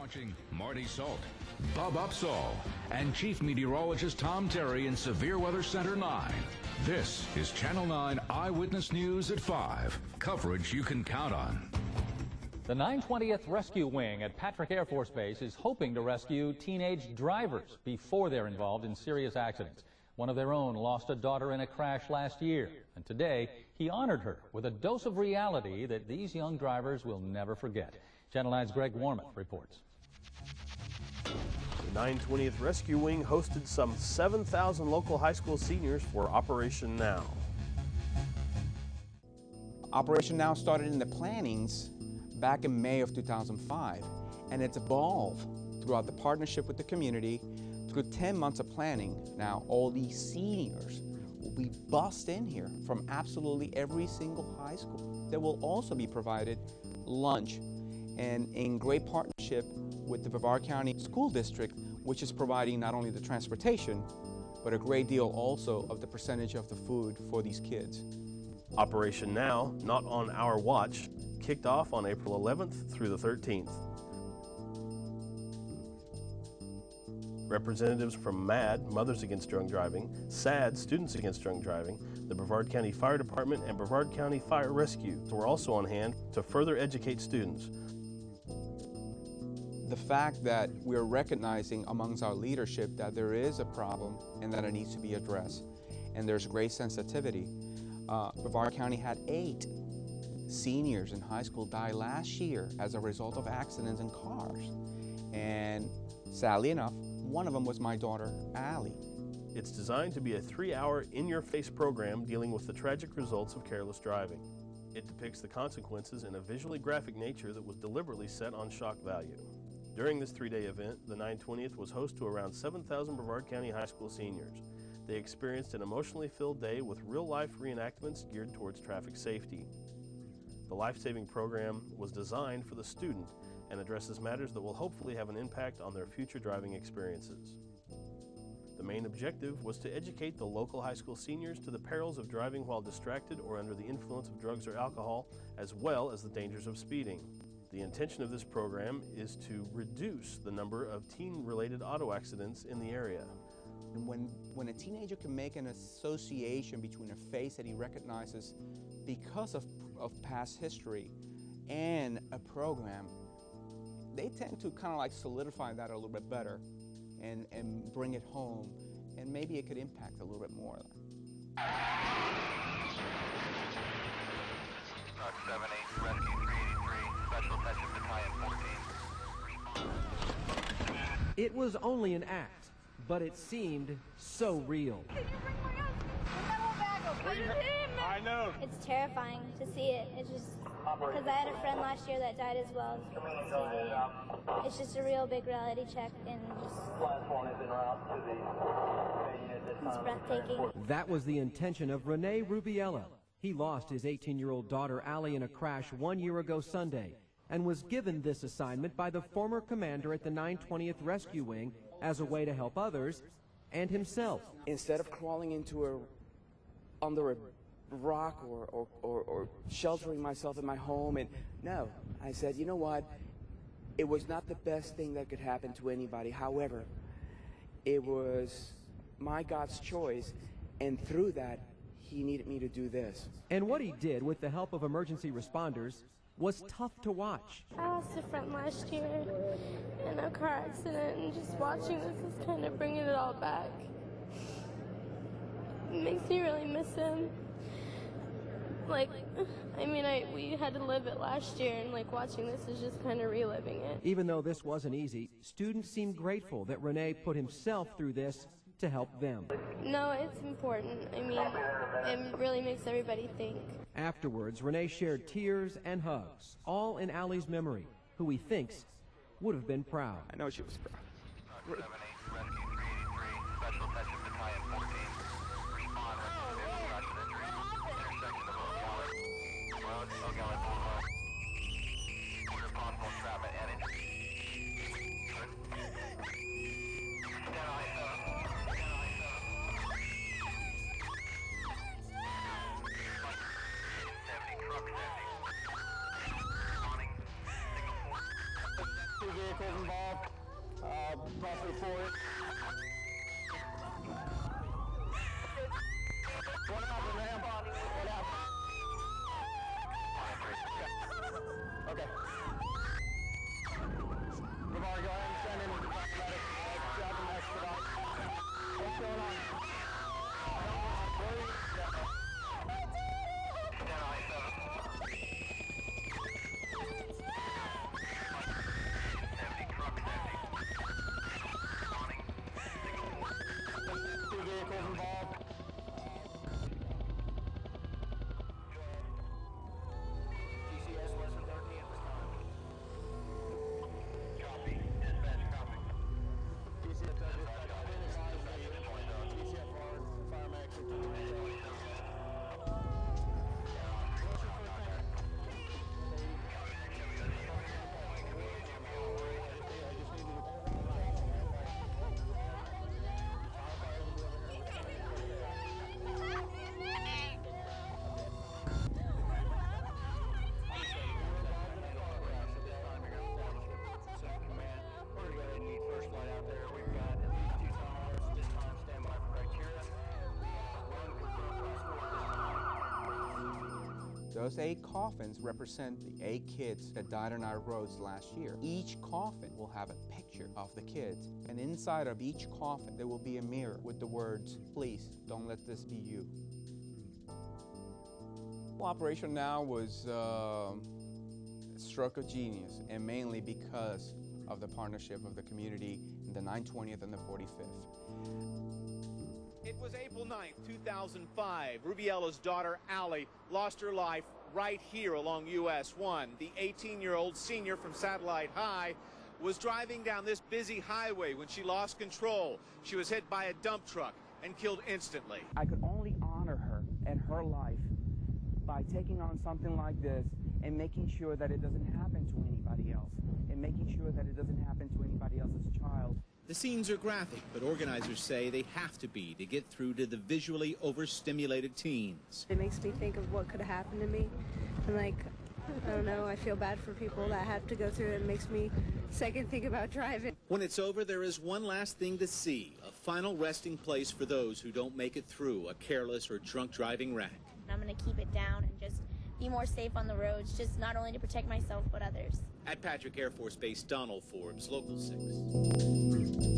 watching Marty Salt, Bob Upsall, and Chief Meteorologist Tom Terry in Severe Weather Center 9. This is Channel 9 Eyewitness News at 5. Coverage you can count on. The 920th Rescue Wing at Patrick Air Force Base is hoping to rescue teenage drivers before they're involved in serious accidents. One of their own lost a daughter in a crash last year, and today he honored her with a dose of reality that these young drivers will never forget. Channel 9's Greg Warmoth reports. The 920th Rescue Wing hosted some 7,000 local high school seniors for Operation Now. Operation Now started in the plannings back in May of 2005, and it's evolved throughout the partnership with the community through 10 months of planning. Now all these seniors will be bussed in here from absolutely every single high school. There will also be provided lunch, and in great partnership with the Brevard County School District, which is providing not only the transportation, but a great deal also of the percentage of the food for these kids. Operation Now, Not on Our Watch, kicked off on April 11th through the 13th. Representatives from MAD, Mothers Against Drunk Driving, SAD, Students Against Drunk Driving, the Brevard County Fire Department, and Brevard County Fire Rescue were also on hand to further educate students. The fact that we're recognizing amongst our leadership that there is a problem and that it needs to be addressed, and there's great sensitivity. Brevard County had 8 seniors in high school die last year as a result of accidents in cars, and sadly enough, one of them was my daughter, Allie. It's designed to be a 3-hour in-your-face program dealing with the tragic results of careless driving. It depicts the consequences in a visually graphic nature that was deliberately set on shock value. During this 3-day event, the 920th was host to around 7,000 Brevard County high school seniors. They experienced an emotionally filled day with real-life reenactments geared towards traffic safety. The life-saving program was designed for the student and addresses matters that will hopefully have an impact on their future driving experiences. The main objective was to educate the local high school seniors to the perils of driving while distracted or under the influence of drugs or alcohol, as well as the dangers of speeding. The intention of this program is to reduce the number of teen-related auto accidents in the area. And when a teenager can make an association between a face that he recognizes because of past history and a program, they tend to kind of like solidify that a little bit better and bring it home, and maybe it could impact a little bit more. Truck 78, Rescue 383, Special Attention Battalion 14. It was only an act, but it seemed so real. Can you bring my husband? Put it in. I know. It's terrifying to see it. It's just because I had a friend last year that died as well. It's just a real big reality check, and it's breathtaking. That was the intention of Rene Rubiela. He lost his 18-year-old daughter Allie in a crash 1 year ago Sunday, and was given this assignment by the former commander at the 920th Rescue Wing as a way to help others and himself. Instead of crawling under a rock or sheltering myself in my home, and no, I said, you know what, it was not the best thing that could happen to anybody. However, it was my God's choice, and through that he needed me to do this. And what he did with the help of emergency responders was tough to watch. I lost a friend last year in a car accident, and just watching this is kind of bringing it all back. It makes me really miss him. We had to live it last year, and watching this is just kind of reliving it. Even though this wasn't easy, students seemed grateful that Rene put himself through this to help them. No, it's important. It really makes everybody think. Afterwards, Rene shared tears and hugs, all in Allie's memory, who he thinks would have been proud. I know she was proud. Truck 78, Rescue 383, Special Attention Battalion 14. Respond, rescue injuries. Intersection of O'Galley Boulevard. Due to possible entrapment and injury. Stand I-7. vehicles involved. Roughly 4. What happened, ma'am? What happened? Okay. Brevard, go ahead and send in the paramedic. Grab the expedite. What's going on? Two vehicles involved. GCS less than 13 at this time. Copy. Dispatch, copy. GCF, GCFR, Firemax, Those 8 coffins represent the 8 kids that died on our roads last year. Each coffin will have a picture of the kids, and inside of each coffin there will be a mirror with the words, "Please don't let this be you." Operation Now was a stroke of genius, and mainly because of the partnership of the community in the 920th and the 45th. It was April 9th, 2005. Rubiella's daughter, Allie, lost her life right here along US 1. The 18-year-old senior from Satellite High was driving down this busy highway when she lost control. She was hit by a dump truck and killed instantly. I could only honor her and her life by taking on something like this and making sure that it doesn't happen to anybody else, and making sure that it doesn't happen to anybody else's child. The scenes are graphic, but organizers say they have to be to get through to the visually overstimulated teens. It makes me think of what could have happened to me, and I don't know, I feel bad for people that have to go through it. It makes me second think about driving. When it's over, there is one last thing to see, a final resting place for those who don't make it through a careless or drunk driving wreck. I'm going to keep it down and just be more safe on the roads, just not only to protect myself, but others. At Patrick Air Force Base, Donald Forbes, Local 6.